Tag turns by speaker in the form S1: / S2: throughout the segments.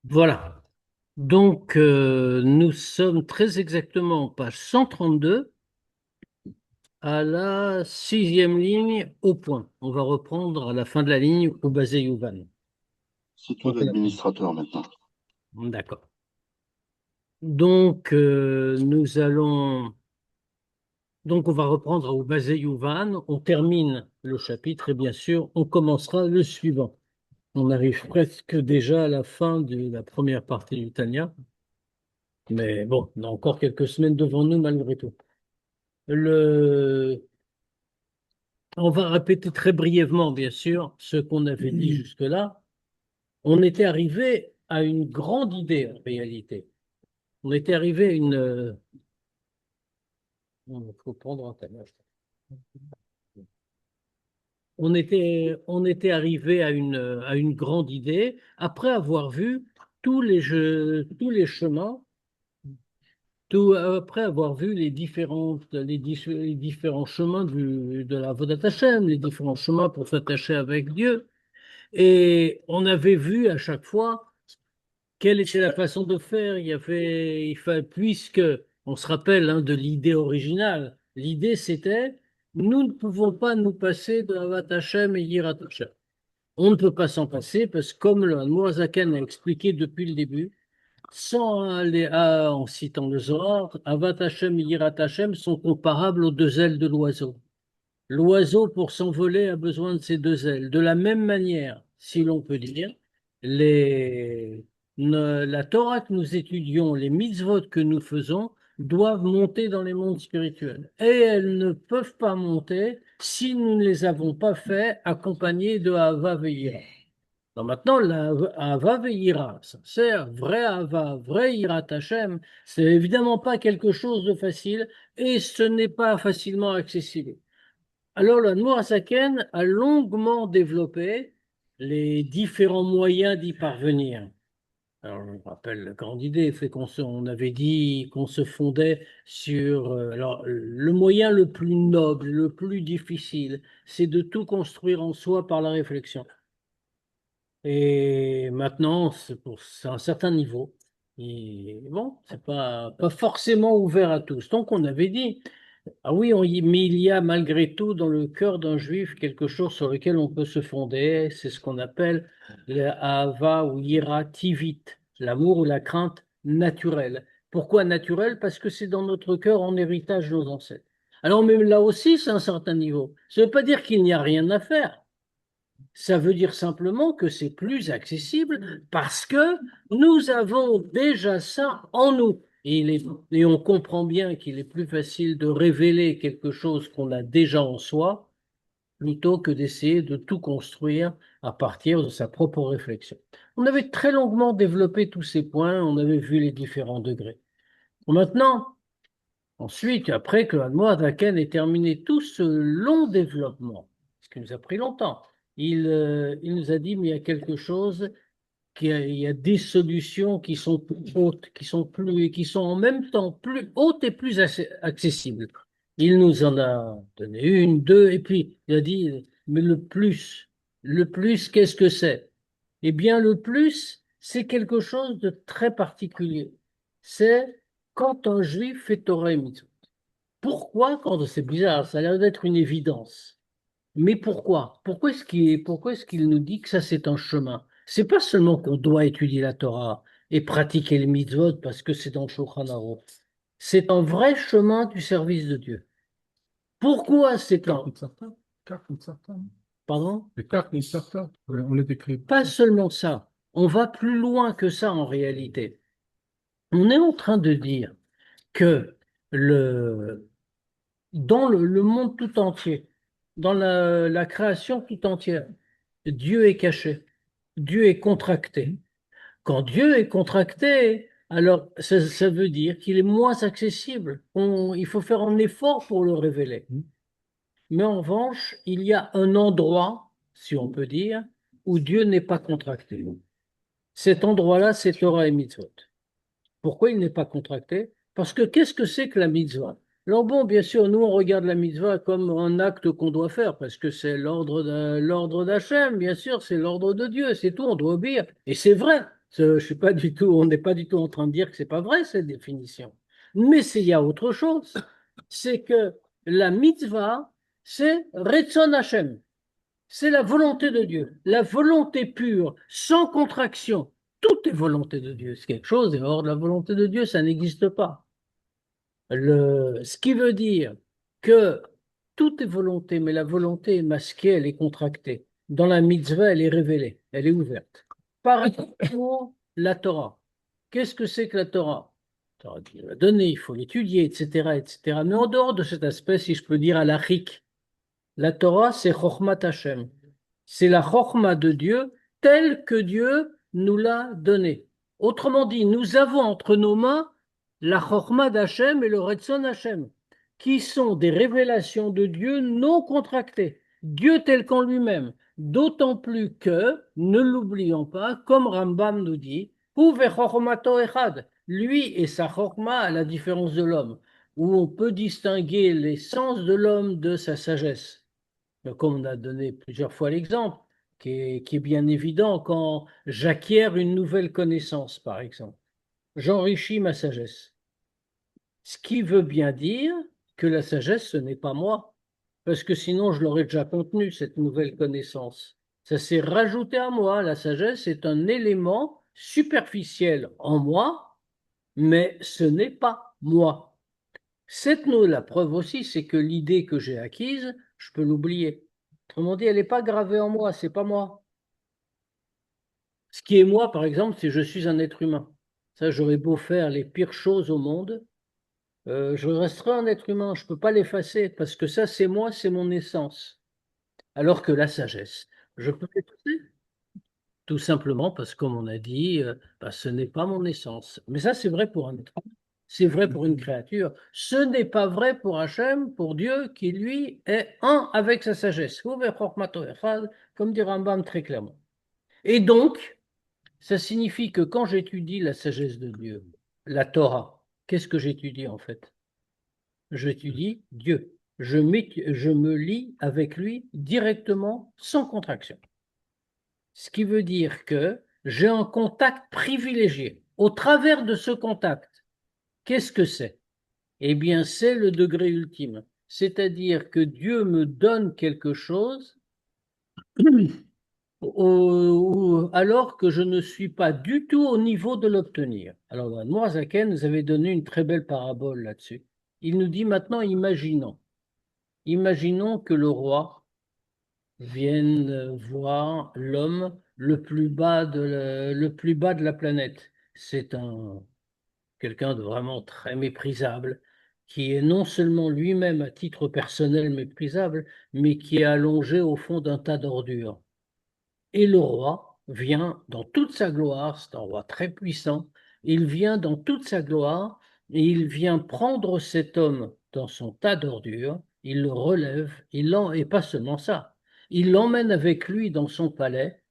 S1: Voilà. Donc, nous sommes très exactement page 132 à la sixième ligne au point. On va reprendre à la fin de la ligne au basé Yuvan.
S2: C'est toi
S1: Donc,
S2: l'administrateur maintenant.
S1: d'accord. Donc, nous allons. Donc, on va reprendre au basé Yuvan. On termine le chapitre et bien sûr, on commencera le suivant. On arrive presque déjà à la fin de la première partie du Tanya. Mais bon, on a encore quelques semaines devant nous malgré tout. Le... On va répéter très brièvement, bien sûr, ce qu'on avait dit jusque-là. On était arrivé à une grande idée en réalité. On était arrivé à une. Il faut prendre un thème. On était arrivé à une grande idée après avoir vu tous les chemins, après avoir vu les différents chemins de la Vodat Hashem, les différents chemins pour s'attacher avec Dieu. Et on avait vu à chaque fois quelle était la façon de faire. Puisque on se rappelle hein, de l'idée originale, l'idée c'était nous ne pouvons pas nous passer de Havat Hashem et Yirat Hashem. On ne peut pas s'en passer parce que comme le Mourazakan a expliqué depuis le début, en citant le Zohar, Havat Hashem et Yirat Hashem sont comparables aux deux ailes de l'oiseau. L'oiseau, pour s'envoler, a besoin de ses deux ailes. De la même manière, si l'on peut dire, la Torah que nous étudions, les mitzvot que nous faisons, doivent monter dans les mondes spirituels. Et elles ne peuvent pas monter si nous ne les avons pas fait accompagnés de Hava Ve'ira. Donc maintenant, la Hava Ve'ira, sincère, vrai Hava, vrai Yirat Hashem, c'est évidemment pas quelque chose de facile et ce n'est pas facilement accessible. Alors, le Nourasaken a longuement développé les différents moyens d'y parvenir. Alors, je me rappelle la grande idée, c'est on avait dit qu'on se fondait sur. Alors, le moyen le plus noble, le plus difficile, c'est de tout construire en soi par la réflexion. Et maintenant, c'est un certain niveau. Et bon, c'est pas forcément ouvert à tous. Donc, on avait dit. Ah oui, mais il y a malgré tout dans le cœur d'un juif quelque chose sur lequel on peut se fonder. C'est ce qu'on appelle le ahava ou ira tivit, l'amour ou la crainte naturelle. Pourquoi naturelle? Parce que c'est dans notre cœur en héritage de nos ancêtres. Alors même là aussi, c'est un certain niveau. Ça ne veut pas dire qu'il n'y a rien à faire. Ça veut dire simplement que c'est plus accessible parce que nous avons déjà ça en nous. Et on comprend bien qu'il est plus facile de révéler quelque chose qu'on a déjà en soi plutôt que d'essayer de tout construire à partir de sa propre réflexion. On avait très longuement développé tous ces points, on avait vu les différents degrés. Maintenant, ensuite, après que Admoazaken ait terminé tout ce long développement, ce qui nous a pris longtemps, il nous a dit, mais il y a quelque chose, il y a des solutions qui sont plus hautes, qui sont en même temps plus hautes et plus accessibles. Il nous en a donné une, deux, et puis il a dit, mais le plus, qu'est-ce que c'est? Eh bien, le plus, c'est quelque chose de très particulier. C'est quand un juif fait Torah et Mitzvot. Pourquoi, quand c'est bizarre, ça a l'air d'être une évidence. Mais pourquoi? Pourquoi est-ce qu'il nous dit que ça c'est un chemin? C'est pas seulement qu'on doit étudier la Torah et pratiquer les mitzvot parce que c'est dans le Shulchan Aruch. C'est un vrai chemin du service de Dieu. Pourquoi c'est un... Pardon?
S2: On est décrit.
S1: Pas seulement ça. On va plus loin que ça en réalité. On est en train de dire que le, dans le monde tout entier, dans la création tout entière, Dieu est caché, Dieu est contracté. Quand Dieu est contracté, alors ça veut dire qu'il est moins accessible. Il faut faire un effort pour le révéler. Mais en revanche, il y a un endroit, si on peut dire, où Dieu n'est pas contracté. Cet endroit-là, c'est Torah et Mitzvot. Pourquoi il n'est pas contracté? Parce que qu'est-ce que c'est que la mitzvah? Alors bon, bien sûr, nous on regarde la mitzvah comme un acte qu'on doit faire, parce que c'est l'ordre d'Hachem, bien sûr, c'est l'ordre de Dieu, c'est tout, on doit obéir. Et c'est vrai. Je suis pas du tout, on n'est pas du tout en train de dire que c'est pas vrai cette définition. Mais il y a autre chose, c'est que la mitzvah, c'est Retzon Hashem, c'est la volonté de Dieu, la volonté pure, sans contraction. Tout est volonté de Dieu. C'est quelque chose, et hors de la volonté de Dieu, ça n'existe pas. Ce qui veut dire que tout est volonté, mais la volonté est masquée, elle est contractée. Dans la mitzvah, elle est révélée, elle est ouverte. Par exemple, la Torah. Qu'est-ce que c'est que la Torah? La Torah, Dieu l'a donnée, il faut l'étudier, etc., etc. Mais en dehors de cet aspect, si je peux dire halachique, la Torah, c'est Chokhmat Hashem. C'est la Chokhma de Dieu telle que Dieu nous l'a donnée. Autrement dit, nous avons entre nos mains la Chokhma d'Hachem et le Retzon Hachem, qui sont des révélations de Dieu non contractées. Dieu tel qu'en lui-même. D'autant plus que, ne l'oublions pas, comme Rambam nous dit, Huve Chokhmato Echad, lui et sa Chokhma à la différence de l'homme, où on peut distinguer l'essence de l'homme de sa sagesse. Comme on a donné plusieurs fois l'exemple, qui est bien évident quand j'acquiers une nouvelle connaissance, par exemple. J'enrichis ma sagesse. Ce qui veut bien dire que la sagesse, ce n'est pas moi, parce que sinon je l'aurais déjà contenue, cette nouvelle connaissance. Ça s'est rajouté à moi. La sagesse est un élément superficiel en moi, mais ce n'est pas moi. La preuve aussi, c'est que l'idée que j'ai acquise, je peux l'oublier. Autrement dit, elle n'est pas gravée en moi, c'est pas moi. Ce qui est moi, par exemple, c'est je suis un être humain. Ça, j'aurais beau faire les pires choses au monde, je resterai un être humain, je ne peux pas l'effacer, parce que ça, c'est moi, c'est mon essence. Alors que la sagesse, je peux l'effacer. Tout simplement parce que, comme on a dit, bah, ce n'est pas mon essence. Mais ça, c'est vrai pour un être humain. C'est vrai pour une créature. Ce n'est pas vrai pour Hachem, pour Dieu, qui lui est un avec sa sagesse. Comme dit Rambam très clairement. Et donc, ça signifie que quand j'étudie la sagesse de Dieu, la Torah, qu'est-ce que j'étudie en fait? J'étudie Dieu. Je me lie avec lui directement, sans contraction. Ce qui veut dire que j'ai un contact privilégié. Au travers de ce contact, qu'est-ce que c'est? Eh bien, c'est le degré ultime. C'est-à-dire que Dieu me donne quelque chose alors que je ne suis pas du tout au niveau de l'obtenir. Alors, dans Noirzaken nous avait donné une très belle parabole là-dessus. Il nous dit maintenant, imaginons que le roi vienne voir l'homme le plus bas de la planète. C'est quelqu'un de vraiment très méprisable, qui est non seulement lui-même à titre personnel méprisable, mais qui est allongé au fond d'un tas d'ordures. Et le roi vient dans toute sa gloire, c'est un roi très puissant, il vient dans toute sa gloire et il vient prendre cet homme dans son tas d'ordures, il le relève, et pas seulement ça, il l'emmène avec lui dans son palais,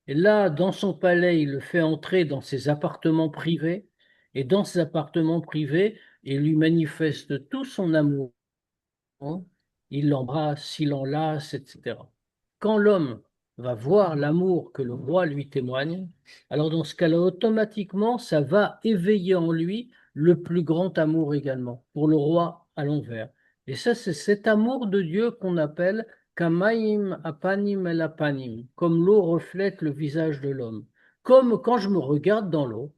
S1: et là, dans son palais, il le fait entrer dans ses appartements privés, et dans ses appartements privés, il lui manifeste tout son amour, il l'embrasse, il l'enlace, etc. Quand l'homme va voir l'amour que le roi lui témoigne, alors dans ce cas-là, automatiquement, ça va éveiller en lui le plus grand amour également, pour le roi à l'envers. Et ça, c'est cet amour de Dieu qu'on appelle Kamaim apanim el apanim, comme l'eau reflète le visage de l'homme. Comme quand je me regarde dans l'eau,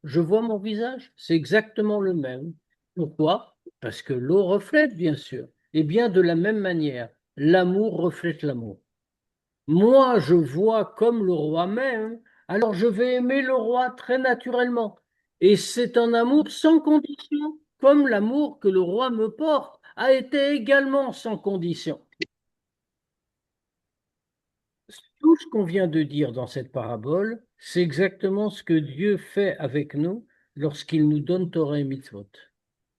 S1: je vois mon visage, c'est exactement le même. Pourquoi? Parce que l'eau reflète, bien sûr. Et bien de la même manière, l'amour reflète l'amour. Moi, je vois comme le roi m'aime, alors je vais aimer le roi très naturellement. Et c'est un amour sans condition, comme l'amour que le roi me porte a été également sans condition. Tout ce qu'on vient de dire dans cette parabole, c'est exactement ce que Dieu fait avec nous lorsqu'il nous donne Torah et Mitzvot.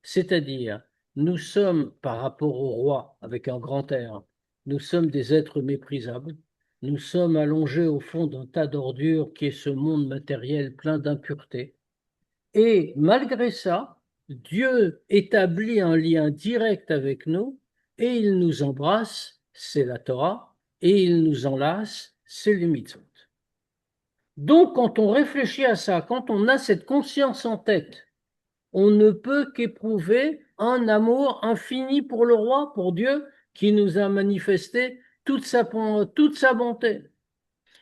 S1: C'est-à-dire, nous sommes, par rapport au roi, avec un grand R, nous sommes des êtres méprisables, nous sommes allongés au fond d'un tas d'ordures qui est ce monde matériel plein d'impuretés. Et malgré ça, Dieu établit un lien direct avec nous et il nous embrasse, c'est la Torah, et il nous enlace, c'est les mitzvot. Donc, quand on réfléchit à ça, quand on a cette conscience en tête, on ne peut qu'éprouver un amour infini pour le roi, pour Dieu, qui nous a manifesté toute sa bonté.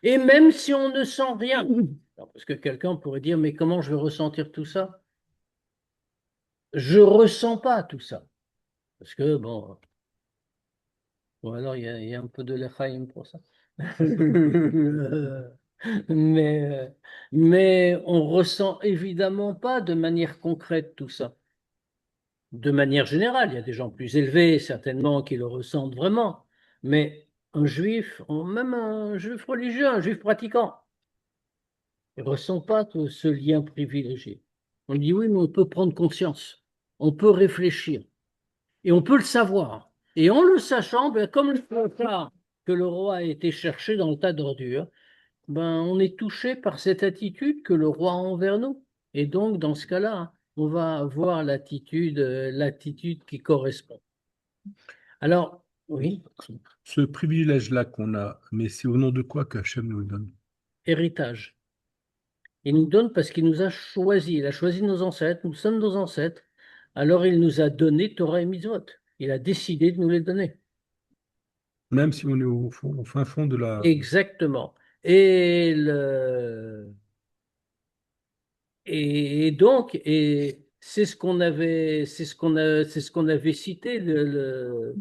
S1: Et même si on ne sent rien, alors, parce que quelqu'un pourrait dire, mais comment je vais ressentir tout ça? Je ressens pas tout ça. Parce que, bon, ou alors il y a un peu de l'Echaïm pour ça. Mais, euh, mais on ressent évidemment pas de manière concrète tout ça. De manière générale, il y a des gens plus élevés, certainement, qui le ressentent vraiment. Mais un juif, même un juif religieux, un juif pratiquant, il ne ressent pas ce lien privilégié. On dit oui, mais on peut prendre conscience, on peut réfléchir et on peut le savoir. Et en le sachant, ben, comme le cas que le roi a été cherché dans le tas d'ordures, ben, on est touché par cette attitude que le roi a envers nous. Et donc, dans ce cas-là, on va avoir l'attitude qui correspond. Alors, oui,
S2: Ce privilège-là qu'on a, mais c'est au nom de quoi qu'Hachem nous le donne?
S1: héritage. Il nous donne parce qu'il nous a choisis. Il a choisi nos ancêtres, nous sommes nos ancêtres. Alors, il nous a donné Torah et Mitzvot. Il a décidé de nous les donner.
S2: Même si on est au fin fond de la...
S1: Exactement. Et, le, et donc, c'est ce qu'on avait, c'est ce qu'on avait cité dans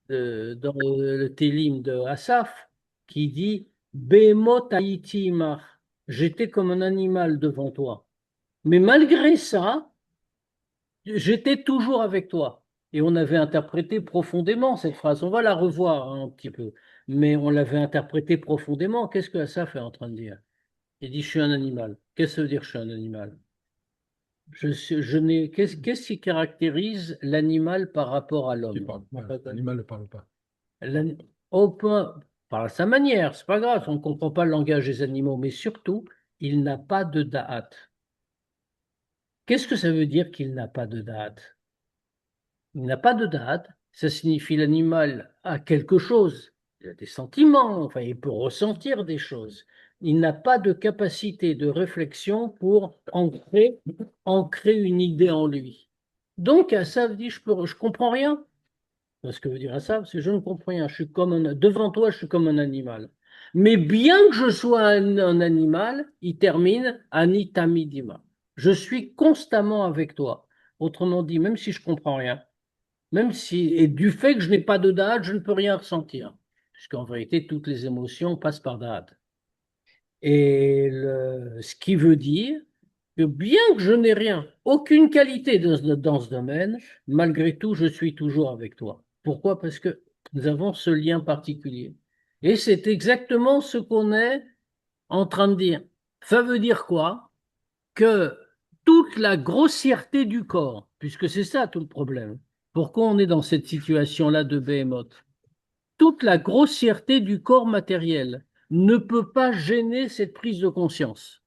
S1: le Télim de Asaph, qui dit Behemot haïti imach. J'étais comme un animal devant toi. Mais malgré ça, j'étais toujours avec toi. Et on avait interprété profondément cette phrase. On va la revoir un petit peu. Mais on l'avait interprété profondément. Qu'est-ce que Asaph est en train de dire? Il dit, je suis un animal. Qu'est-ce que ça veut dire, je suis un animal? Qu'est-ce qui caractérise l'animal par rapport à
S2: Qui
S1: l'homme?
S2: parle. Ouais, l'animal ne parle pas.
S1: L'ani- Au point, par sa manière, c'est pas grave, on ne comprend pas le langage des animaux, mais surtout, il n'a pas de da'at. Qu'est-ce que ça veut dire qu'il n'a pas de da'at? Il n'a pas de date, ça signifie l'animal a quelque chose, il a des sentiments, enfin il peut ressentir des choses. Il n'a pas de capacité de réflexion pour ancrer une idée en lui. Donc Asaf dit, je comprends rien. Ce que veut dire Asaf, c'est je ne comprends rien, je suis comme devant toi, je suis comme un animal. Mais bien que je sois un animal, il termine Anitamidima. Je suis constamment avec toi. Autrement dit, même si je comprends rien, même si, et du fait que je n'ai pas de date, je ne peux rien ressentir. Puisqu'en vérité, toutes les émotions passent par date. Ce qui veut dire que bien que je n'ai rien, aucune qualité dans ce domaine, malgré tout, je suis toujours avec toi. Pourquoi? Parce que nous avons ce lien particulier. Et c'est exactement ce qu'on est en train de dire. Ça veut dire quoi? Que toute la grossièreté du corps, puisque c'est ça tout le problème. Pourquoi on est dans cette situation-là de Behemoth? Toute la grossièreté du corps matériel ne peut pas gêner cette prise de conscience.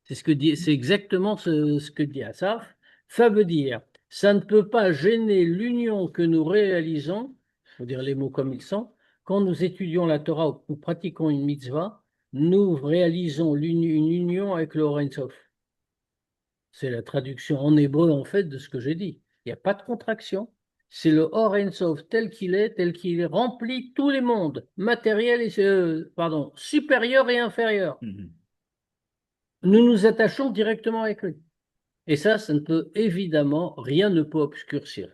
S1: C'est exactement ce que dit Asaph. Ça veut dire, ça ne peut pas gêner l'union que nous réalisons, il faut dire les mots comme ils sont, quand nous étudions la Torah ou nous pratiquons une mitzvah, nous réalisons une union avec le Or Ein Sof. C'est la traduction en hébreu, en fait, de ce que j'ai dit. Il n'y a pas de contraction. C'est le Or Ein Sof tel qu'il remplit tous les mondes, matériels et, pardon, supérieurs et inférieurs. Nous nous attachons directement avec lui. Et ça ne peut évidemment, rien ne peut obscurcir.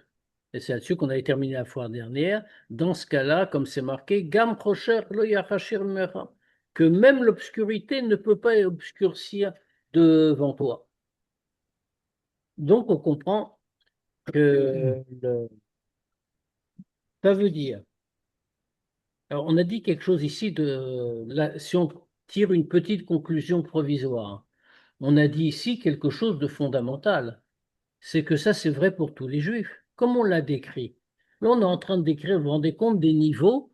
S1: Et c'est là-dessus qu'on avait terminé la fois dernière. Dans ce cas-là, comme c'est marqué, Gam Rocher lo yachashir mecha, que même l'obscurité ne peut pas obscurcir devant toi. Donc on comprend que ça veut dire. Alors, on a dit quelque chose ici si on tire une petite conclusion provisoire, on a dit ici quelque chose de fondamental. C'est que ça, c'est vrai pour tous les juifs, comme on l'a décrit. Là, on est en train de décrire, vous vous rendez compte, des niveaux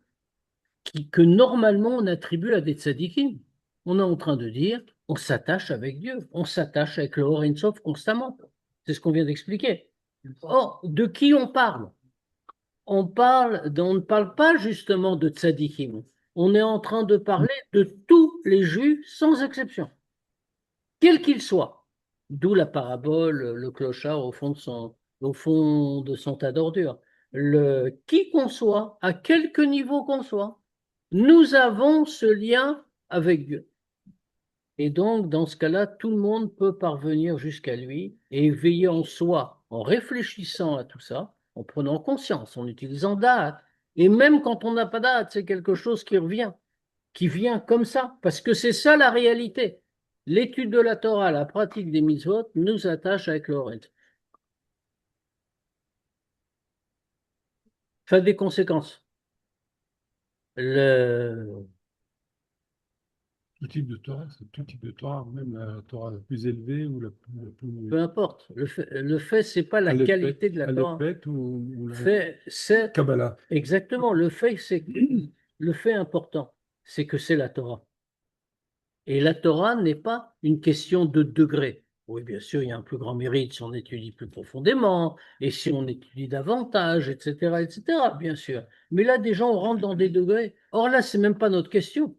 S1: que normalement on attribue à des tzadikim. On est en train de dire, on s'attache avec Dieu, on s'attache avec le Or Ein Sof constamment. C'est ce qu'on vient d'expliquer. Or, de qui on parle? On ne parle pas justement de tzadikim. On est en train de parler de tous les juifs sans exception. quel qu'il soit. D'où la parabole, le clochard au fond de son tas d'ordures. Qui qu'on soit, à quelque niveau qu'on soit, nous avons ce lien avec Dieu. Et donc, dans ce cas-là, tout le monde peut parvenir jusqu'à lui et éveiller en soi, en réfléchissant à tout ça, en prenant conscience, en utilisant date. Et même quand on n'a pas date, c'est quelque chose qui revient, qui vient comme ça, parce que c'est ça la réalité. L'étude de la Torah, la pratique des mitzvot, nous attache avec le reste. Ça a des conséquences. Le...
S2: Tout type de Torah, c'est tout type de Torah, même la Torah la plus élevée ou la plus
S1: Peu importe. Le fait c'est pas la qualité de la Torah.
S2: Alephet ou la
S1: Fait, c'est
S2: Kabbalah.
S1: exactement le fait, c'est le fait important, c'est que c'est la Torah. Et la Torah n'est pas une question de degré. Oui, bien sûr, il y a un plus grand mérite si on étudie plus profondément et si on étudie davantage, etc., etc., bien sûr. Mais là, des gens rentrent dans des degrés. Or là, c'est même pas notre question.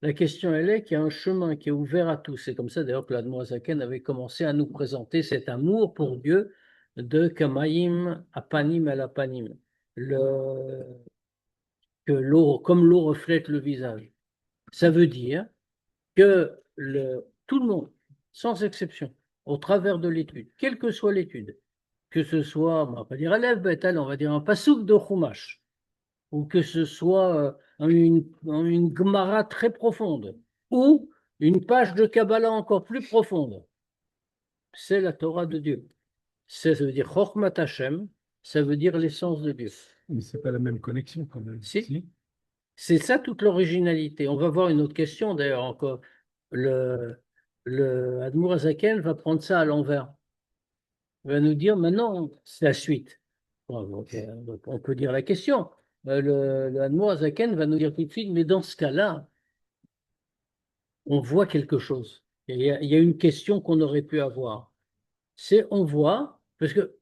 S1: La question, elle est qu'il y a un chemin qui est ouvert à tous. C'est comme ça, d'ailleurs, que l'Admoazaken avait commencé à nous présenter cet amour pour Dieu de Kamaïm Apanim el Apanim. Le, que l'eau, comme l'eau reflète le visage. Ça veut dire que tout le monde, sans exception, au travers de l'étude, quelle que soit l'étude, que ce soit, on va pas dire Aleph, Betal, on va dire un pasouk de Chumash, ou que ce soit une Gemara très profonde, ou une page de Kabbalah encore plus profonde, c'est la Torah de Dieu. Ça veut dire Chochmat Hashem, ça veut dire l'essence de Dieu.
S2: Mais c'est pas la même connexion quand même.
S1: Si,
S2: Si?
S1: c'est ça toute l'originalité. On va voir une autre question d'ailleurs encore. Le, le Admour Azaken va prendre ça à l'envers. Il va nous dire maintenant, c'est la suite. Bon, donc, on peut dire la question. Le Admour Azaken va nous dire tout de suite, mais dans ce cas-là, on voit quelque chose. Il y a une question qu'on aurait pu avoir. C'est on voit, parce que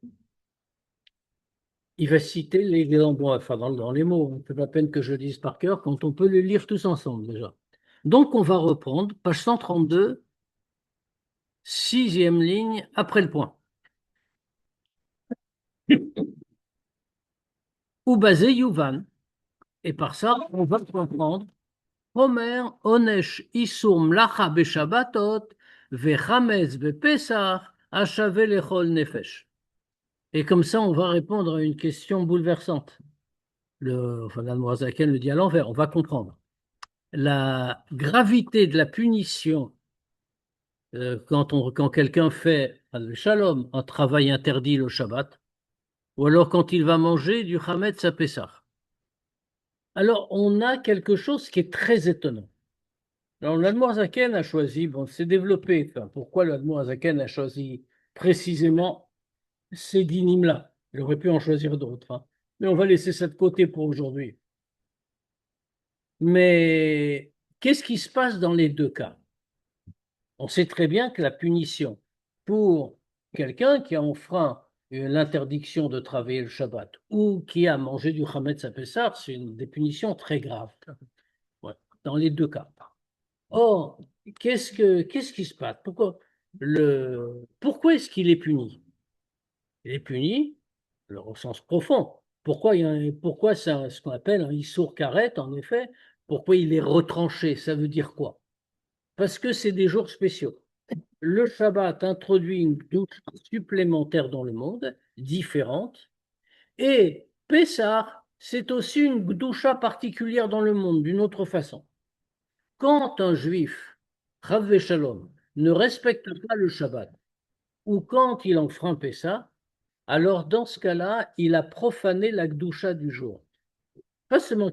S1: il va citer les endroits, enfin dans les mots, c'est pas la peine que je le dise par cœur, quand on peut les lire tous ensemble déjà. Donc on va reprendre, page 132, sixième ligne, après le point. Ou basé Yuvan. Et par ça, on va comprendre Homer, Onesh, Isur, Mlacha, Beshabbatot, Vechametz, Bepesach, Achave, Lechol, Nefesh. Et comme ça, on va répondre à une question bouleversante. Enfin, l'Admorazaken le dit à l'envers, on va comprendre. La gravité de la punition quand quelqu'un fait, le shalom, un travail interdit le Shabbat, ou alors quand il va manger du Hametz à Pessah. Alors, on a quelque chose qui est très étonnant. Alors, l'Admorazaken a choisi, bon, c'est développé, enfin, pourquoi l'Admorazaken a choisi précisément ces dynimes-là. Il aurait pu en choisir d'autres, hein. Mais on va laisser ça de côté pour aujourd'hui. Mais qu'est-ce qui se passe dans les deux cas? On sait très bien que la punition pour quelqu'un qui a enfreint l'interdiction de travailler le Shabbat ou qui a mangé du Hametz à Pessah, c'est une des punitions très graves. Ouais, dans les deux cas. Or, qu'est-ce qui se passe? Pourquoi est-ce qu'il est puni? Il est puni, au sens profond. Pourquoi c'est ce qu'on appelle un issour karet, en effet? Pourquoi il est retranché? Ça veut dire quoi? Parce que c'est des jours spéciaux. Le Shabbat introduit une douche supplémentaire dans le monde, différente, et Pessah, c'est aussi une doucha particulière dans le monde, d'une autre façon. Quand un juif, Chav Shalom, ne respecte pas le Shabbat, ou quand il enfreint Pessah, alors dans ce cas-là, il a profané la Gdusha du jour. Pas seulement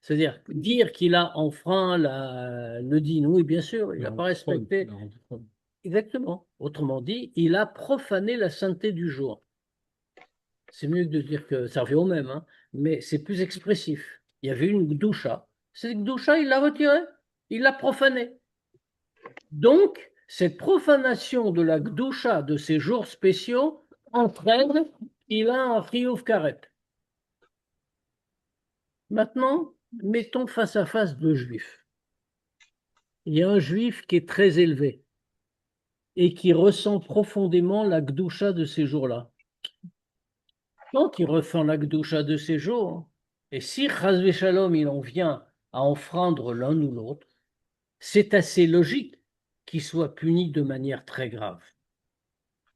S1: c'est-à-dire dire qu'il a enfreint le din, oui, bien sûr, il n'a pas respecté. Exactement. Autrement dit, il a profané la sainteté du jour. C'est mieux que de dire que ça revient au même, hein, mais c'est plus expressif. Il y avait une gdoucha. Cette gdoucha, il l'a retirée, il l'a profanée. Donc, cette profanation de la gdoucha de ces jours spéciaux entraîne qu'il a un chiyuv karet. Maintenant, mettons face à face deux juifs. Il y a un juif qui est très élevé. et qui ressent profondément la Gdusha de ces jours-là. Quand il ressent la Gdusha de ces jours, et si Chazvé Shalom il en vient à enfreindre l'un ou l'autre, c'est assez logique qu'il soit puni de manière très grave.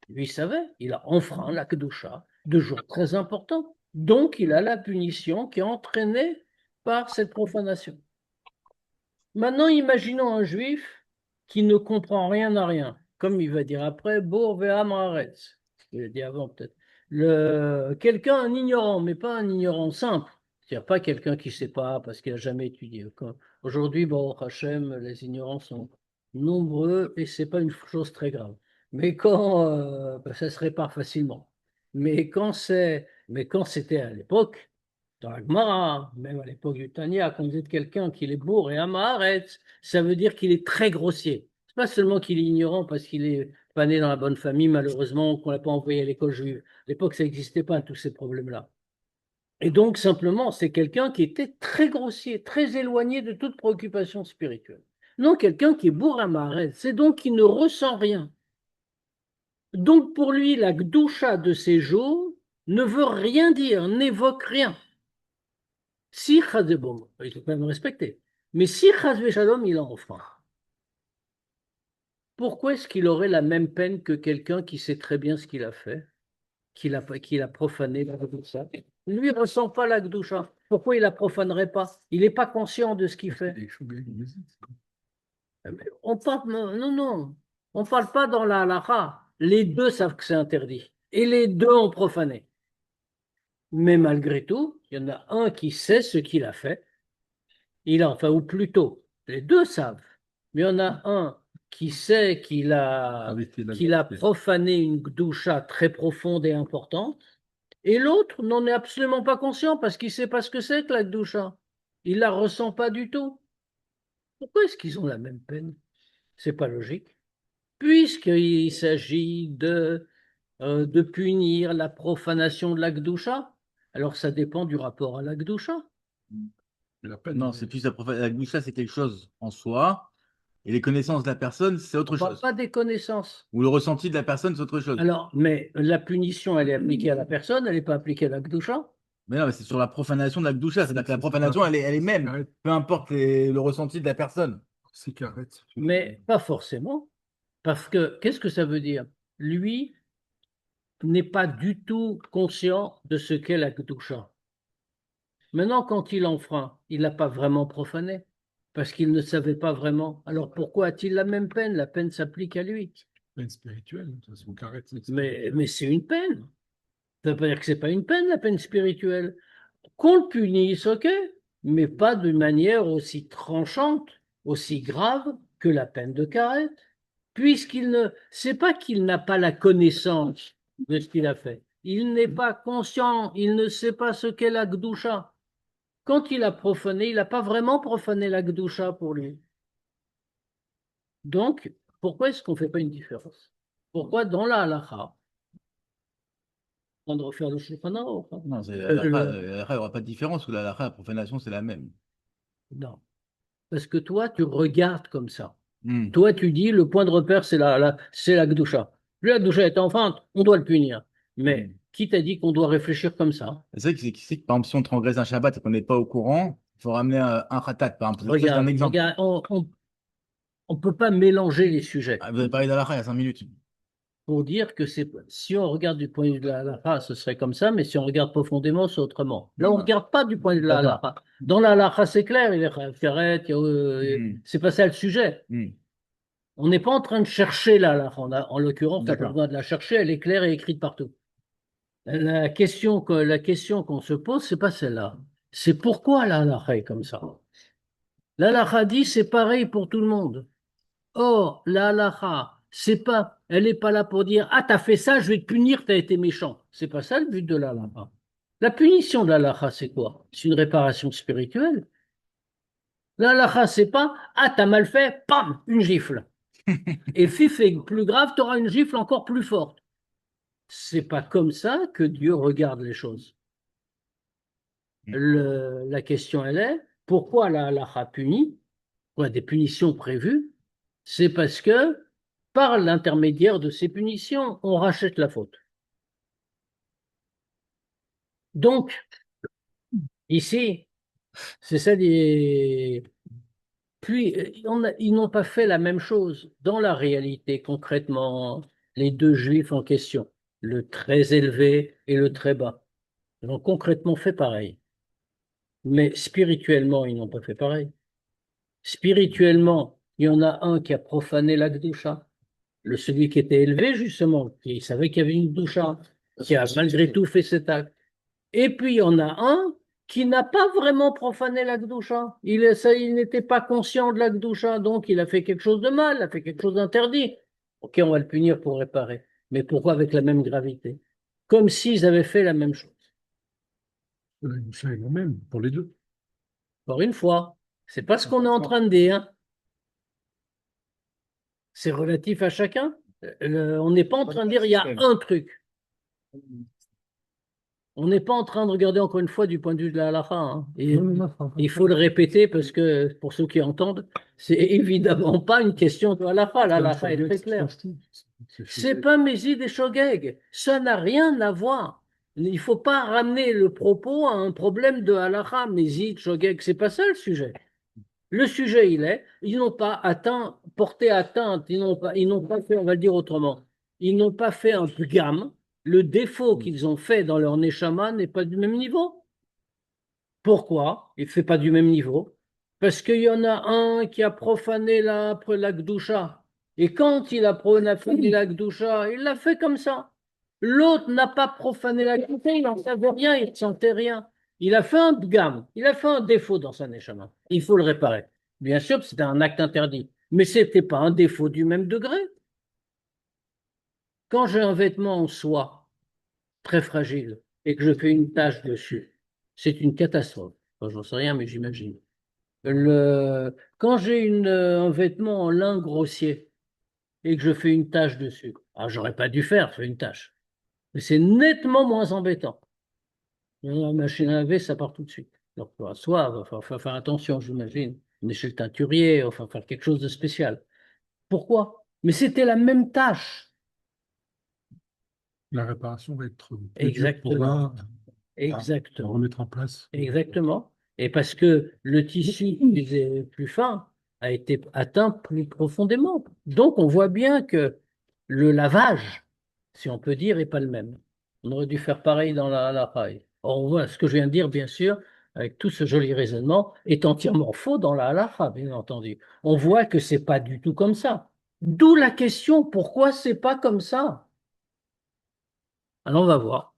S1: Lui savait, il a enfreint la Kedusha de jours très importants. Donc, il a la punition qui est entraînée par cette profanation. Maintenant, imaginons un juif qui ne comprend rien à rien, comme il va dire après, Bour ve'am haaretz. Il a dit avant peut-être. Quelqu'un, un ignorant, mais pas un ignorant simple. C'est-à-dire pas quelqu'un qui ne sait pas parce qu'il n'a jamais étudié. Aujourd'hui, bon, Hachem, les ignorants sont nombreux et ce n'est pas une chose très grave. Mais ça se répare facilement. Mais quand c'était à l'époque, dans la Gemara, même à l'époque du Tanya, quand vous êtes quelqu'un qui est bourre et amaretz, ça veut dire qu'il est très grossier. C'est pas seulement qu'il est ignorant parce qu'il est pas né dans la bonne famille, malheureusement, qu'on l'a pas envoyé à l'école juive. À l'époque, ça n'existait pas, tous ces problèmes-là. Et donc, simplement, c'est quelqu'un qui était très grossier, très éloigné de toute préoccupation spirituelle. Non, quelqu'un qui est bourre amaretz, c'est donc qu'il ne ressent rien. Donc, pour lui, la gdoucha de ces jours ne veut rien dire, n'évoque rien. Si bon, il faut quand même respecter. Mais si Chazvé Shalom, il en enfreint, pourquoi est-ce qu'il aurait la même peine que quelqu'un qui sait très bien ce qu'il a fait, qu'il a profané la Gdoucha? Lui, il ne ressent pas la Gdoucha. Pourquoi il la profanerait pas? Il n'est pas conscient de ce qu'il fait. On parle, non, non, on parle pas dans la halakha. Les deux savent que c'est interdit. Et les deux ont profané. Mais malgré tout, il y en a un qui sait ce qu'il a fait. Ou plutôt, les deux savent, mais il y en a un qui sait qu'il a profané une gdoucha très profonde et importante, et l'autre n'en est absolument pas conscient parce qu'il ne sait pas ce que c'est que la gdoucha. Il ne la ressent pas du tout. Pourquoi est-ce qu'ils ont la même peine? C'est pas logique. Puisqu'il s'agit de punir la profanation de la gdoucha, alors ça dépend du rapport à la gdoucha.
S3: Non, c'est plus la gdoucha, c'est quelque chose en soi, et les connaissances de la personne, c'est autre
S1: On ne parle
S3: chose.
S1: pas des connaissances.
S3: Ou le ressenti de la personne, c'est autre chose.
S1: Alors, mais la punition, elle est appliquée à la personne, elle n'est pas appliquée à la Gdoucha.
S3: Mais non, mais c'est sur la profanation de la gdoucha, c'est-à-dire que la profanation, elle est même, peu importe le ressenti de la personne.
S2: C'est carré.
S1: Mais pas forcément. Parce que, qu'est-ce que ça veut dire? Lui n'est pas du tout conscient de ce qu'est la Gdoucha. Maintenant, quand il enfreint, il n'a pas vraiment profané, parce qu'il ne savait pas vraiment. Alors pourquoi a-t-il la même peine? La peine s'applique à lui.
S2: Peine spirituelle, de toute façon, carré.
S1: Mais c'est une peine. Ça ne veut pas dire que ce n'est pas une peine, la peine spirituelle. Qu'on le punisse, ok, mais pas de manière aussi tranchante, aussi grave que la peine de Karet, puisqu'il ne, c'est pas qu'il n'a pas la connaissance de ce qu'il a fait. Il n'est pas conscient, il ne sait pas ce qu'est la Gdoucha. Quand il a profané, il n'a pas vraiment profané la Gdoucha pour lui. Donc, pourquoi est-ce qu'on ne fait pas une différence? Pourquoi dans la halakha, on doit faire le Shulchan Aruch, hein?
S3: Non, il n'y aura pas de différence, ou la profanation, c'est la même.
S1: Non. Parce que toi, tu regardes comme ça.
S3: Hmm.
S1: Toi, tu dis, le point de repère, c'est la Gdoucha. La Gdoucha est enceinte, on doit le punir. Mais qui t'a dit qu'on doit réfléchir comme ça?
S3: C'est vrai que, par exemple, si on transgresse un Shabbat et qu'on n'est pas au courant, il faut ramener un khatat, par exemple. C'est un
S1: Regarde,
S3: exemple.
S1: regarde, on peut pas mélanger les sujets.
S3: Ah, vous avez parlé d'Alakha il y a 5 minutes.
S1: Pour dire que si on regarde du point de vue de la halakha, ce serait comme ça, mais si on regarde profondément, c'est autrement. Là, on ne regarde pas du point de vue de la halakha. Dans la halakha, c'est clair, il est karet, c'est pas ça le sujet. On n'est pas en train de chercher la halakha. En l'occurrence, on n'a pas besoin de la chercher, elle est claire et écrite partout. La question qu'on se pose, c'est pas celle-là. C'est pourquoi la halakha est comme ça. La halakha dit c'est pareil pour tout le monde. Or, la halakha, elle n'est pas là pour dire ah, t'as fait ça, je vais te punir, t'as été méchant. C'est pas ça le but de la halakha. La punition de la halakha, c'est quoi? C'est une réparation spirituelle. La halakha, c'est pas ah, t'as mal fait, pam, une gifle. Et fif est plus grave, tu auras une gifle encore plus forte. C'est pas comme ça que Dieu regarde les choses. La question, elle est, pourquoi la halakha punit? Quoi, des punitions prévues? C'est parce que par l'intermédiaire de ces punitions, on rachète la faute. Donc, ici, c'est ça les... Puis, ils n'ont pas fait la même chose dans la réalité, concrètement, les deux juifs en question, le très élevé et le très bas. Ils ont concrètement fait pareil. Mais spirituellement, ils n'ont pas fait pareil. Spirituellement, il y en a un qui a profané la Gdusha, celui qui était élevé, justement, qui savait qu'il y avait une Gdusha, qui a malgré tout fait cet acte. Et puis, il y en a un qui n'a pas vraiment profané la Gdusha. Il n'était pas conscient de la Gdusha, donc il a fait quelque chose de mal, il a fait quelque chose d'interdit. Ok, on va le punir pour réparer. Mais pourquoi avec la même gravité? Comme s'ils avaient fait la même chose.
S2: La Gdusha est la même pour les deux.
S1: Encore une fois, c'est pas ce qu'on est en train de dire. C'est relatif à chacun. On n'est pas en train de dire il y a un truc. On n'est pas en train de regarder encore une fois du point de vue de la halakha, hein. Et il faut le répéter parce que pour ceux qui entendent, c'est évidemment pas une question de halakha. La halakha est très claire. C'est pas Mézid et Shogeg. Ça n'a rien à voir. Il faut pas ramener le propos à un problème de halakha, Mézid, Shogeg. C'est pas ça le sujet. Le sujet, ils n'ont pas porté atteinte, ils n'ont pas fait, on va le dire autrement, ils n'ont pas fait un gamme. Le défaut qu'ils ont fait dans leur neshama n'est pas du même niveau. Pourquoi? Il ne fait pas du même niveau. Parce qu'il y en a un qui a profané la Gdusha. Et quand il a profané la Gdusha, il l'a fait comme ça. L'autre n'a pas profané la Gdusha, il n'en savait rien, il ne sentait rien. Il a fait un bgam, il a fait un défaut dans sa neshama. Il faut le réparer. Bien sûr, c'était un acte interdit. Mais ce n'était pas un défaut du même degré. Quand j'ai un vêtement en soie très fragile et que je fais une tache dessus, c'est une catastrophe. Enfin, j'en sais rien, mais j'imagine. Quand j'ai un vêtement en lin grossier et que je fais une tache dessus, j'aurais pas dû faire, une tache. Mais c'est nettement moins embêtant. La machine à laver, ça part tout de suite. Donc, soit, faut faire attention, j'imagine. On est chez le teinturier, enfin, faire quelque chose de spécial. Pourquoi? Mais c'était la même tâche.
S2: La réparation va être plus dure pour
S1: Exactement.
S2: l'un à
S1: Exactement.
S2: remettre en place.
S1: Exactement. Et parce que le tissu plus fin a été atteint plus profondément. Donc, on voit bien que le lavage, si on peut dire, n'est pas le même. On aurait dû faire pareil dans la paille. Or, on voit ce que je viens de dire, bien sûr, avec tout ce joli raisonnement, est entièrement faux dans la halakha, bien entendu. On voit que c'est pas du tout comme ça. D'où la question, pourquoi c'est pas comme ça? Alors, on va voir.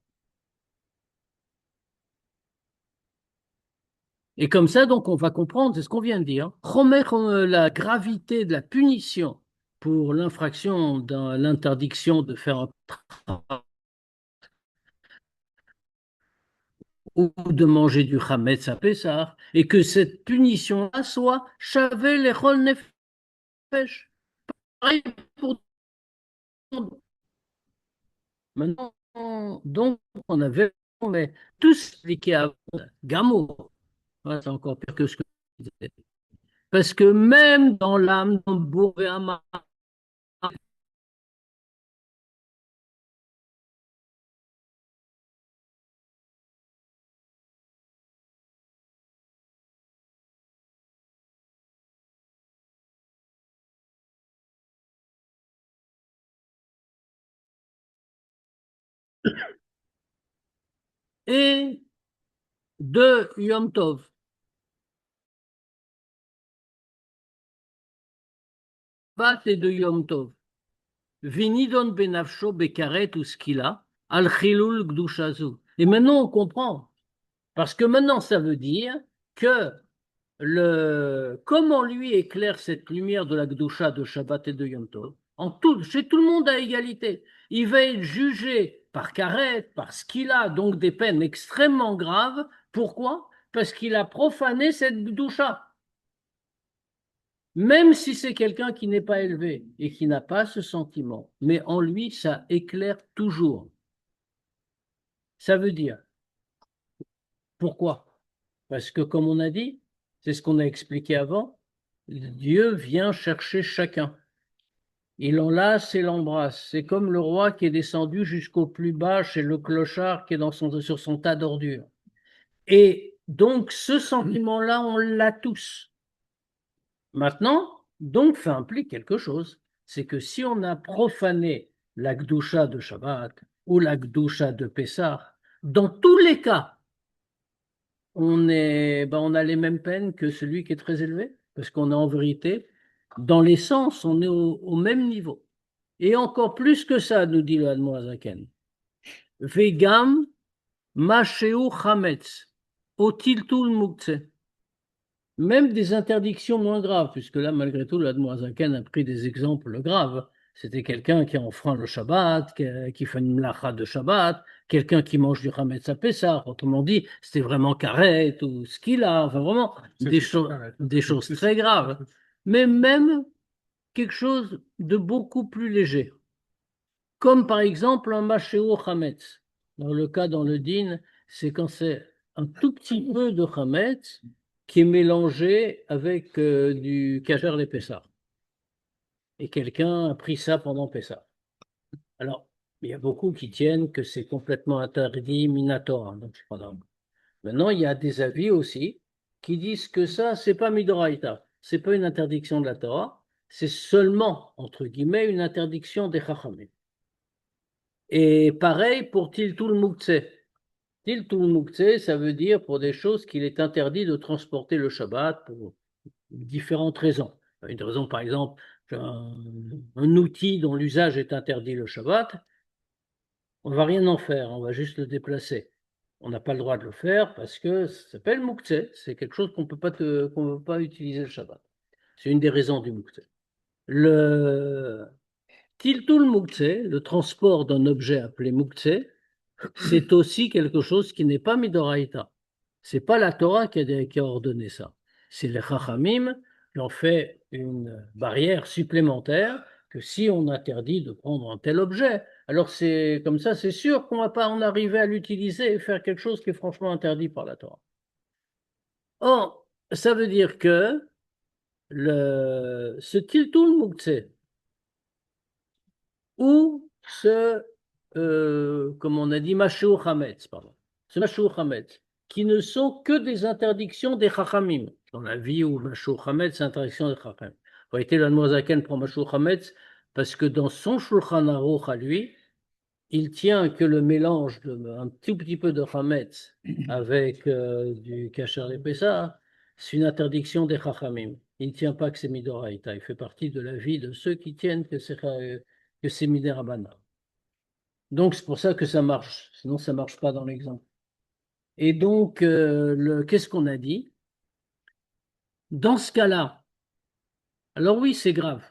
S1: Et comme ça, donc, on va comprendre, c'est ce qu'on vient de dire, remettre la gravité de la punition pour l'infraction dans l'interdiction de faire un travail ou de manger du chametz à Pessah, et que cette punition-là soit chavé les rôles nefesh. Pareil pour tout le monde. Maintenant, donc, on avait mais tout expliqué avant, Gamo, c'est encore pire que ce que je disais. Parce que même dans l'âme, dans Bourg-et-Amar, et de Yom Tov. Bat et de Yom Tov. Vinidon benafsho bekaret ou skila, al chilul gdushazu. Et maintenant, on comprend. Parce que maintenant, ça veut dire que comment lui éclaire cette lumière de la gdusha de Shabbat et de Yom Tov, chez tout le monde à égalité. Il va être jugé par karet, par skila, donc des peines extrêmement graves. Pourquoi? Parce qu'il a profané cette gdusha. Même si c'est quelqu'un qui n'est pas élevé et qui n'a pas ce sentiment, mais en lui, ça éclaire toujours. Ça veut dire, pourquoi? Parce que comme on a dit, c'est ce qu'on a expliqué avant, Dieu vient chercher chacun. Il l'enlace et l'embrasse. C'est comme le roi qui est descendu jusqu'au plus bas chez le clochard qui est sur son tas d'ordures. Et donc, ce sentiment-là, on l'a tous. Maintenant, donc, ça implique quelque chose. C'est que si on a profané la Gdusha de Shabbat ou la Gdusha de Pessah, dans tous les cas, on a les mêmes peines que celui qui est très élevé, parce qu'on est en vérité, dans l'essence, on est au même niveau. Et encore plus que ça, nous dit le Admoazaken. Vegam masheu chametz, otiltul muktzeh. Même des interdictions moins graves, puisque là, malgré tout, l'Admoazaken a pris des exemples graves. C'était quelqu'un qui a enfreint le Shabbat, qui fait une mlacha de Shabbat, quelqu'un qui mange du Hametz à Pessah. Autrement dit, c'était vraiment carré, tout ce qu'il a, enfin vraiment des choses très graves. Mais même quelque chose de beaucoup plus léger. Comme par exemple un machéo Hametz. Dans le cas dans le din, c'est quand c'est un tout petit peu de Hametz qui est mélangé avec du kasher les Pessah. Et quelqu'un a pris ça pendant Pessah. Alors, il y a beaucoup qui tiennent que c'est complètement interdit minatora. Donc, c'est pas grave. Maintenant, il y a des avis aussi qui disent que ça, c'est pas midoraïta. C'est pas une interdiction de la Torah. C'est seulement, entre guillemets, une interdiction des chachamim. Et pareil pour Tiltul Muktzeh. Tiltul Muktzeh, ça veut dire pour des choses qu'il est interdit de transporter le Shabbat pour différentes raisons. Une raison, par exemple, un outil dont l'usage est interdit le Shabbat, on ne va rien en faire, on va juste le déplacer. On n'a pas le droit de le faire parce que ça s'appelle Muktzeh, c'est quelque chose qu'on ne peut pas utiliser le Shabbat. C'est une des raisons du Muktzeh. Le Tiltul Muktzeh, le transport d'un objet appelé Muktzeh, c'est aussi quelque chose qui n'est pas Midoraïta. C'est pas la Torah qui a ordonné ça. C'est les Chachamim qui ont fait une barrière supplémentaire que si on interdit de prendre un tel objet, alors c'est comme ça, c'est sûr qu'on ne va pas en arriver à l'utiliser et faire quelque chose qui est franchement interdit par la Torah. Or, ça veut dire que ce Tiltul Muktzeh, ou comme on a dit, Mashou Hametz, pardon. Ce Mashou Hametz, qui ne sont que des interdictions des Chachamim. Dans la vie où Mashou Hametz, c'est interdiction des Chachamim. En réalité, l'Admoazaken prend Mashou Hametz parce que dans son Shulchan Aruch à lui, il tient que le mélange d'un tout petit peu de Hametz avec du Kasher et Pessah, c'est une interdiction des Chachamim. Il ne tient pas que c'est Midoraïta. Il fait partie de la vie de ceux qui tiennent que c'est Midérabana. Donc, c'est pour ça que ça marche. Sinon, ça ne marche pas dans l'exemple. Et donc, qu'est-ce qu'on a dit? Dans ce cas-là, alors oui, c'est grave.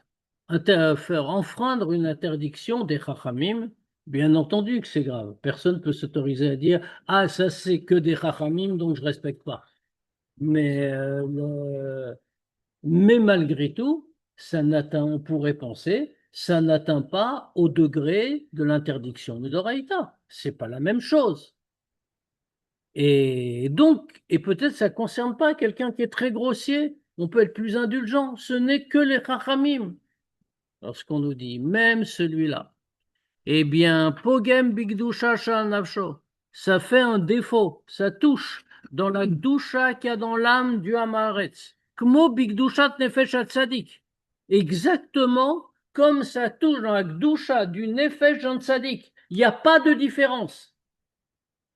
S1: Faire enfreindre une interdiction des Chachamim, bien entendu que c'est grave. Personne ne peut s'autoriser à dire ah, ça, c'est que des Chachamim, donc je ne respecte pas. Mais malgré tout, on pourrait penser, ça n'atteint pas au degré de l'interdiction de Doraïta. C'est pas la même chose. Et donc, et peut-être ça ne concerne pas quelqu'un qui est très grossier, on peut être plus indulgent, ce n'est que les chachamim. Lorsqu'on nous dit, même celui-là, eh bien, pogem bigdusha shal nafsho, ça fait un défaut, ça touche dans la gdusha qu'il y a dans l'âme du Hamaretz. Kmo bigdushat nefesh tzadik. Exactement comme ça touche dans la gdusha du nefesh tzadik. Il n'y a pas de différence.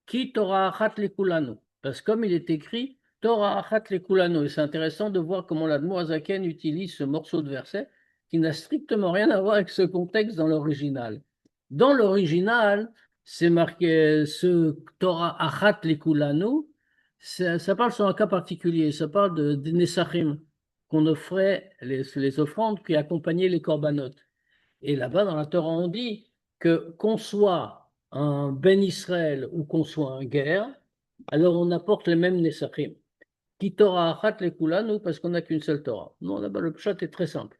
S1: Qui Torah achat lekulanu. Parce que comme il est écrit, Torah achat lekulanu. Et c'est intéressant de voir comment l'Admoazaken utilise ce morceau de verset qui n'a strictement rien à voir avec ce contexte dans l'original. Dans l'original, c'est marqué ce Torah achat lekulanu. Ça parle sur un cas particulier. Ça parle des Nesachim qu'on offrait, les offrandes qui accompagnaient les corbanotes. Et là-bas, dans la Torah, on dit que qu'on soit un Ben Israël ou qu'on soit un guerre, alors on apporte les mêmes Nesachim. Qui Torah achat lekulanu, parce qu'on n'a qu'une seule Torah. Non, là-bas, le pshat est très simple.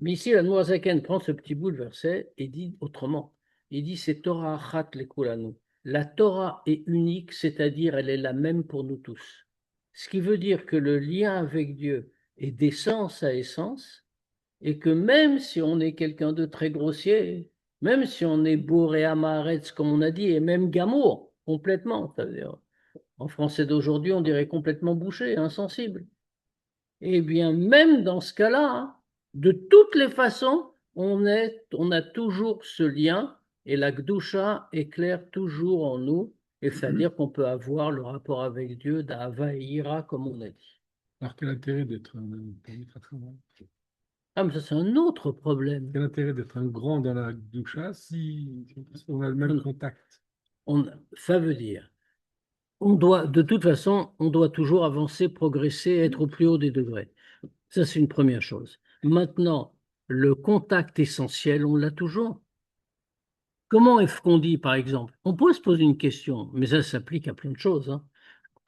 S1: Mais ici, la Noazaken prend ce petit bout de verset et dit autrement. Il dit c'est Torah achat lekulanu. La Torah est unique, c'est-à-dire elle est la même pour nous tous. Ce qui veut dire que le lien avec Dieu est d'essence à essence, et que même si on est quelqu'un de très grossier, même si on est bourré à Maharetz, comme on a dit, et même gamour, complètement, c'est-à-dire, en français d'aujourd'hui, on dirait complètement bouché, insensible. Eh bien, même dans ce cas-là, hein, de toutes les façons, on a toujours ce lien et la Gdusha éclaire toujours en nous. Et c'est-à-dire qu'on peut avoir le rapport avec Dieu d'Ava et Ira, comme on a dit.
S2: Alors, quel intérêt d'être un grand?
S1: Ah, mais ça, c'est un autre problème.
S2: Quel intérêt d'être un grand dans la doucha si on a le même contact?
S1: Ça veut dire, de toute façon, on doit toujours avancer, progresser, être au plus haut des degrés. Ça, c'est une première chose. Maintenant, le contact essentiel, on l'a toujours. Comment est-ce qu'on dit, par exemple? On peut se poser une question, mais ça s'applique à plein de choses, hein.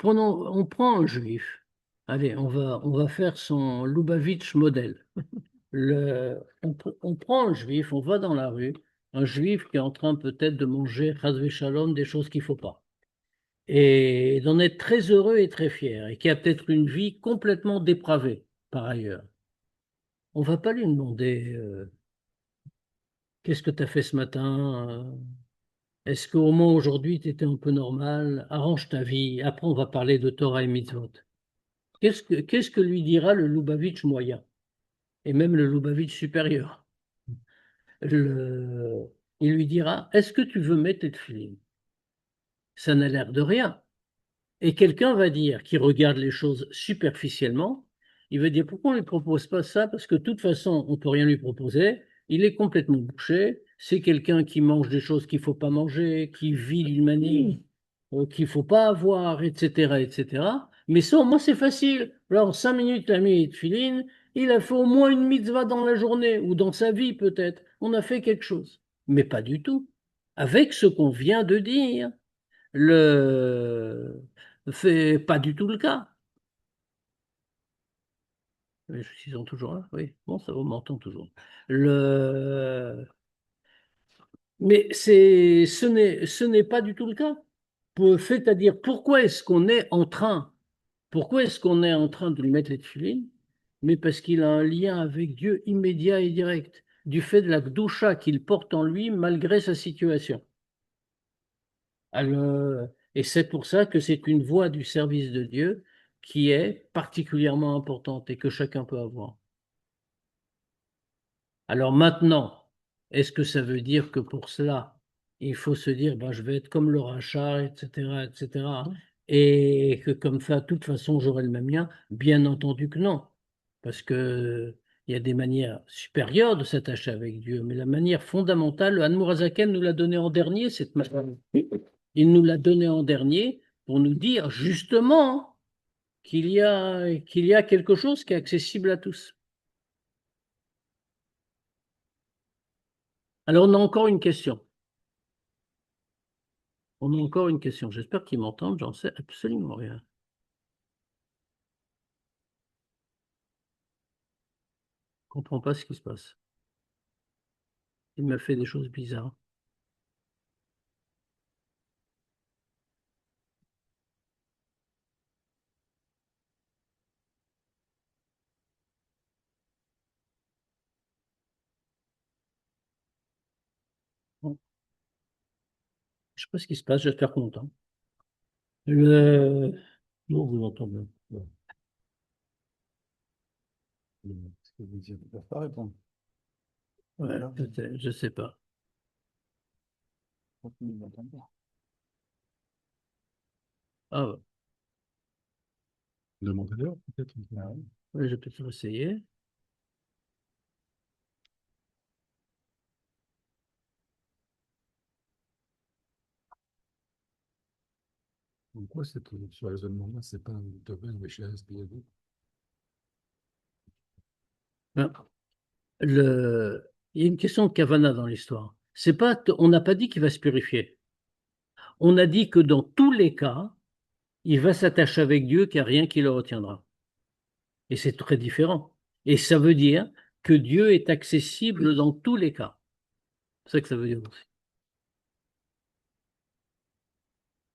S1: On prend un juif. Allez, on va faire son Lubavitch modèle. On prend un juif, on va dans la rue, un juif qui est en train peut-être de manger, chas shalom, des choses qu'il ne faut pas, et d'en être très heureux et très fier, et qui a peut-être une vie complètement dépravée, par ailleurs. On ne va pas lui demander qu'est-ce que tu as fait ce matin? Est-ce qu'au moins aujourd'hui, tu étais un peu normal? Arrange ta vie. Après, on va parler de Torah et Mitzvot. Qu'est-ce que lui dira le Lubavitch moyen? Et même le Lubavitch supérieur. Le- il lui dira, est-ce que tu veux mettre tes tefilines? Ça n'a l'air de rien. Et quelqu'un va dire, qui regarde les choses superficiellement, il va dire, pourquoi on ne lui propose pas ça? Parce que de toute façon, on ne peut rien lui proposer. Il est complètement bouché. C'est quelqu'un qui mange des choses qu'il ne faut pas manger, qui vit d'une manière qu'il ne faut pas avoir, etc., etc. Mais ça, moi, c'est facile. Alors, 5 minutes, la mis de filine, il a fait au moins une mitzvah dans la journée, ou dans sa vie peut-être. On a fait quelque chose. Mais pas du tout. Avec ce qu'on vient de dire, le c'est pas du tout le cas. Ils sont toujours là, oui. Bon, ça, on m'entend toujours. Le... Mais ce n'est pas du tout le cas. C'est-à-dire, pourquoi est-ce qu'on est en train de lui mettre les tefilines? Mais parce qu'il a un lien avec Dieu immédiat et direct, du fait de la gdoucha qu'il porte en lui malgré sa situation. Alors, et c'est pour ça que c'est une voie du service de Dieu qui est particulièrement importante et que chacun peut avoir. Alors maintenant, est-ce que ça veut dire que pour cela, il faut se dire, ben, je vais être comme le rachat, etc., etc., et que comme ça, de toute façon, j'aurai le même lien? Bien entendu que non, parce que il y a des manières supérieures de s'attacher avec Dieu, mais la manière fondamentale, le Hanmour Azaken nous l'a donné en dernier, cette manière. Il nous l'a donné en dernier pour nous dire justement qu'il y a quelque chose qui est accessible à tous. Alors, on a encore une question. On a encore une question. J'espère qu'ils m'entendent. J'en sais absolument rien. Je ne comprends pas ce qui se passe. Il m'a fait des choses bizarres. Bon, je ne sais pas ce qui se passe. J'espère qu'on m'entend. Le...
S2: Non, vous l'entendez. Ouais. Ce que vous dites, ne peuvent pas répondre.
S1: Ouais, je ne sais pas. Ah, ouais.
S2: Demandez-leur, peut-être.
S1: Ouais, je vais peut-être essayer.
S2: Pourquoi ce raisonnement-là, c'est pas un domaine de chez SPAD?
S1: Ben, il y a une question de Kavana dans l'histoire. C'est pas, on n'a pas dit qu'il va se purifier. On a dit que dans tous les cas, il va s'attacher avec Dieu, qu'il n'y a rien qui le retiendra. Et c'est très différent. Et ça veut dire que Dieu est accessible dans tous les cas. C'est ça que ça veut dire aussi.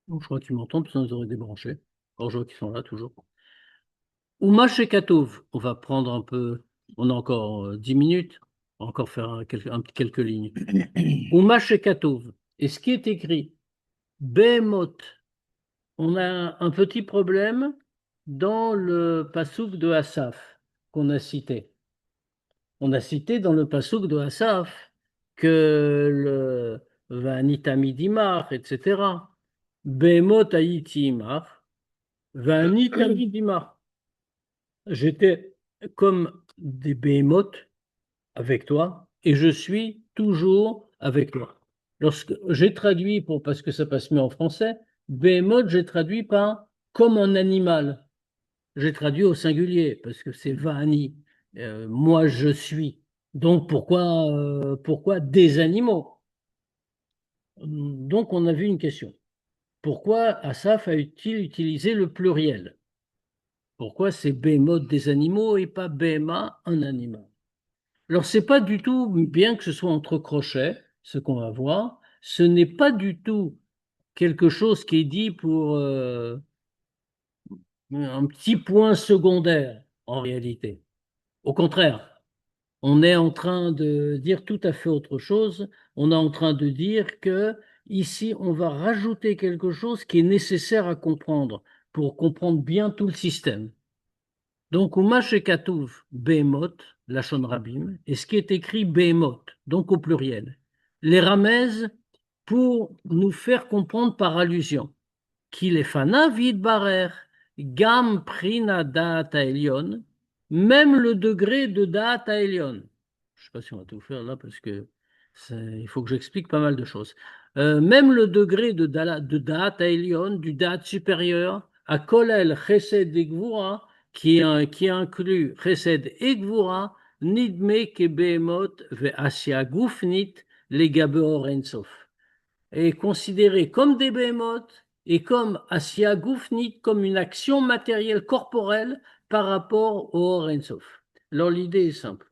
S1: Donc, je crois qu'ils m'entendent, sinon ils auraient débranché. Alors, je vois qu'ils sont là toujours. Uma Shekatov, on va prendre un peu On a encore 10 minutes. On va encore faire quelques lignes. Umash et Katouv. Et ce qui est écrit, Behemoth, on a un petit problème dans le passouk de Asaph qu'on a cité. On a cité dans le passouk de Asaph que le Vanitami dimar, etc. Behemoth haïti imar, Vanitami dimar. J'étais comme des behemoths avec toi et je suis toujours avec toi. Lorsque j'ai traduit, parce que ça passe mieux en français, behemoth, j'ai traduit par comme un animal. J'ai traduit au singulier parce que c'est Vani. Moi, je suis. Donc, pourquoi des animaux? Donc, on a vu une question. Pourquoi Asaph a-t-il utilisé le pluriel? Pourquoi c'est behemoth des animaux et pas behema un animal? Alors, c'est pas du tout, bien que ce soit entre crochets, ce qu'on va voir, ce n'est pas du tout quelque chose qui est dit pour un petit point secondaire en réalité. Au contraire, on est en train de dire tout à fait autre chose. On est en train de dire que ici, on va rajouter quelque chose qui est nécessaire à comprendre pour comprendre bien tout le système. Donc, Umash et Katouv, Behemoth, Lachon Rabim, et ce qui est écrit Behemoth, donc au pluriel. Les ramèzes pour nous faire comprendre par allusion qu'il est fanavid barer, gam prina da'at ha'elyon, même le degré de da'at ha'elyon. Je ne sais pas si on va tout faire là parce que il faut que j'explique pas mal de choses. Même le degré de da'at ha'elyon, du da'at supérieur, à kolel chesed et gvura, qui inclut chesed et gvura, nidme ke behemoth ve asya gufnit legabe orensof est considéré comme des behemoths et comme Asya Goufnit, comme une action matérielle corporelle par rapport au Or Ein Sof. Alors l'idée est simple,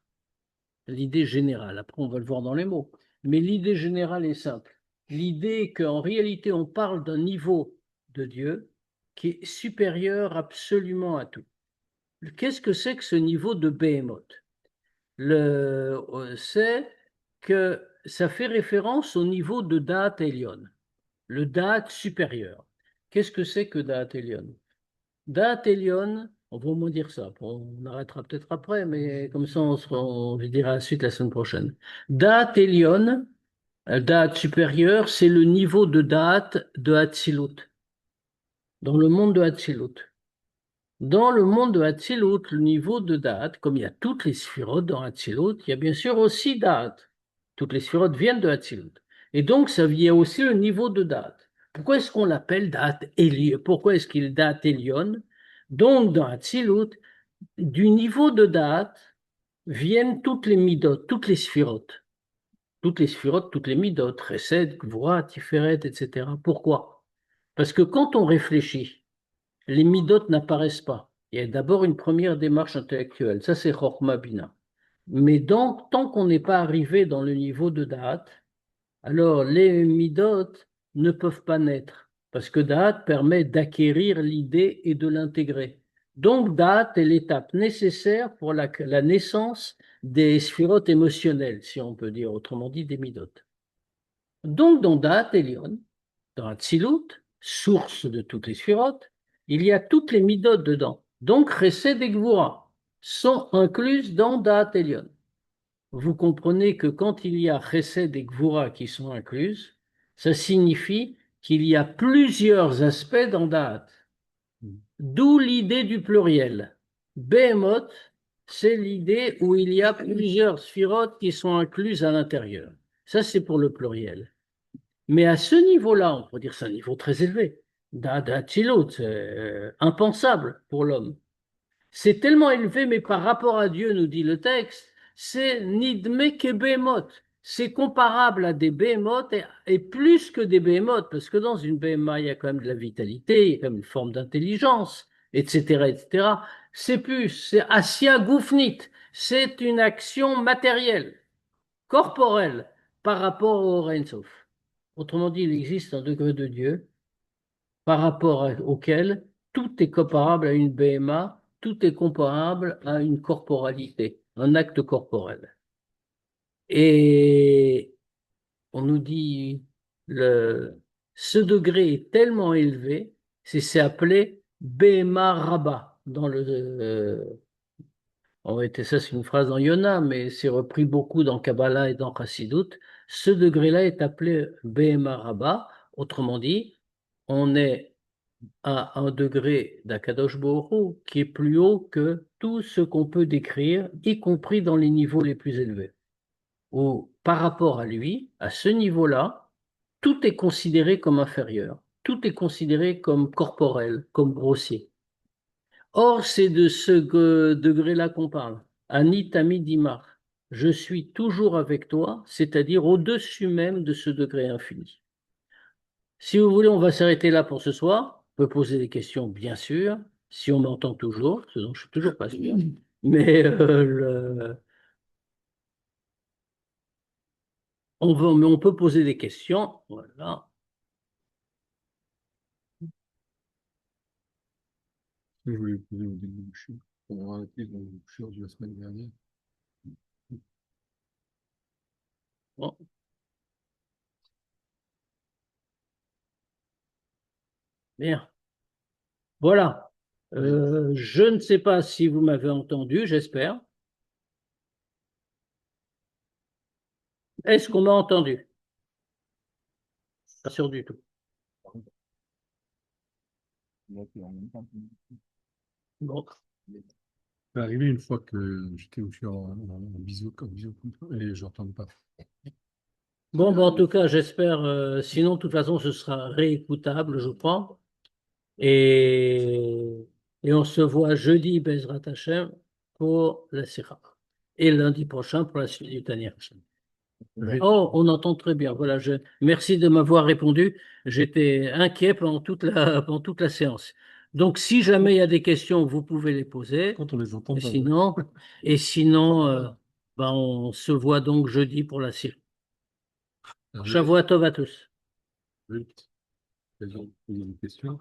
S1: l'idée générale, après on va le voir dans les mots, mais l'idée générale est simple. L'idée est qu'en réalité on parle d'un niveau de Dieu qui est supérieur absolument à tout. Qu'est-ce que c'est que ce niveau de Behemoth? C'est que ça fait référence au niveau de Da'at Elyon, le Da'at supérieur. Qu'est-ce que c'est que Da'at Elyon? Da'at Elyon, on va au moins dire ça, on arrêtera peut-être après, mais comme ça on dira la suite la semaine prochaine. Da'at Elyon, Da'at supérieur, c'est le niveau de Da'at de Hatzilut, dans le monde de Hatzilut. Dans le monde de Hatzilut, le niveau de Da'at, comme il y a toutes les sphirotes dans Hatzilut, il y a bien sûr aussi Da'at. Toutes les sphirotes viennent de Hatzilut. Et donc, ça vient aussi le niveau de Da'at. Pourquoi est-ce qu'on l'appelle Da'at Elion? Pourquoi est-ce qu'il est Da'at Elion? Donc, dans Hatzilut, du niveau de Da'at viennent toutes les midot, toutes les sphirotes. Toutes les sphirotes, toutes les midot, Chesed, Gvura, Tiferet, etc. Pourquoi? Parce que quand on réfléchit, les midot n'apparaissent pas. Il y a d'abord une première démarche intellectuelle. Ça, c'est Chokhmah Bina. Mais donc, tant qu'on n'est pas arrivé dans le niveau de Da'at, alors les midot ne peuvent pas naître. Parce que Da'at permet d'acquérir l'idée et de l'intégrer. Donc, Da'at est l'étape nécessaire pour la naissance des sphirotes émotionnelles, si on peut dire, autrement dit, des midot. Donc, dans Da'at Elyon, dans Hatzilut, source de toutes les sphirotes, il y a toutes les midot dedans. Donc, Chesed et Gvura sont incluses dans Da'at Elyon. Vous comprenez que quand il y a Chesed et Gvura qui sont incluses, ça signifie qu'il y a plusieurs aspects dans Da'at. D'où l'idée du pluriel. Behemoth, c'est l'idée où il y a plusieurs sphirotes qui sont incluses à l'intérieur. Ça, c'est pour le pluriel. Mais à ce niveau-là, on peut dire c'est un niveau très élevé. D'Atsilut, c'est impensable pour l'homme. C'est tellement élevé, mais par rapport à Dieu, nous dit le texte, c'est nidme ke behemoth. C'est comparable à des behemoths et plus que des behemoths, parce que dans une BMA, il y a quand même de la vitalité, il y a quand même une forme d'intelligence, etc., etc. C'est plus, c'est Asya Goufnit. C'est une action matérielle, corporelle, par rapport au Ein Sof. Autrement dit, il existe un degré de Dieu par rapport auquel tout est comparable à une BMA, tout est comparable à une corporalité. un acte corporel. Et on nous dit, ce degré est tellement élevé, c'est appelé Bema Rabba dans en réalité, ça c'est une phrase dans Yona, mais c'est repris beaucoup dans Kabbalah et dans Chassidut. Ce degré-là est appelé Bema Rabba. Autrement dit, on est à un degré d'Akadosh Baruch Hu qui est plus haut que tout ce qu'on peut décrire, y compris dans les niveaux les plus élevés. Ou par rapport à lui, à ce niveau-là, tout est considéré comme inférieur, tout est considéré comme corporel, comme grossier. Or, c'est de ce degré-là qu'on parle. Ani Tami Dimar, je suis toujours avec toi, c'est-à-dire au-dessus même de ce degré infini. Si vous voulez, on va s'arrêter là pour ce soir. On peut poser des questions, bien sûr, si on m'entend toujours, ce dont je suis toujours pas sûr. Mais mais on peut poser des questions. Voilà.
S2: Je voulais poser au début du show. On a arrêté dans le show de la semaine dernière.
S1: Bon. Bien. Voilà. Je ne sais pas si vous m'avez entendu, j'espère. Est-ce qu'on m'a entendu? Pas sûr du tout. Bon.
S2: C'est arrivé une fois que j'étais aussi en visio, et je n'entendais pas.
S1: Bon, en tout cas, j'espère. Sinon, de toute façon, ce sera réécoutable, je crois. Et, et on se voit jeudi, Bezrat Hashem, pour la Sira. Et lundi prochain pour la suite du Tania. Oh, on entend très bien. Voilà, merci de m'avoir répondu. J'étais inquiet pendant toute la séance. Donc, si jamais il y a des questions, vous pouvez les poser.
S2: Quand on les entend
S1: Et
S2: pas.
S1: sinon, ben, on se voit donc jeudi pour la Sira.
S2: Alors,
S1: Shavua Tov à tous.
S2: je vais poser une question.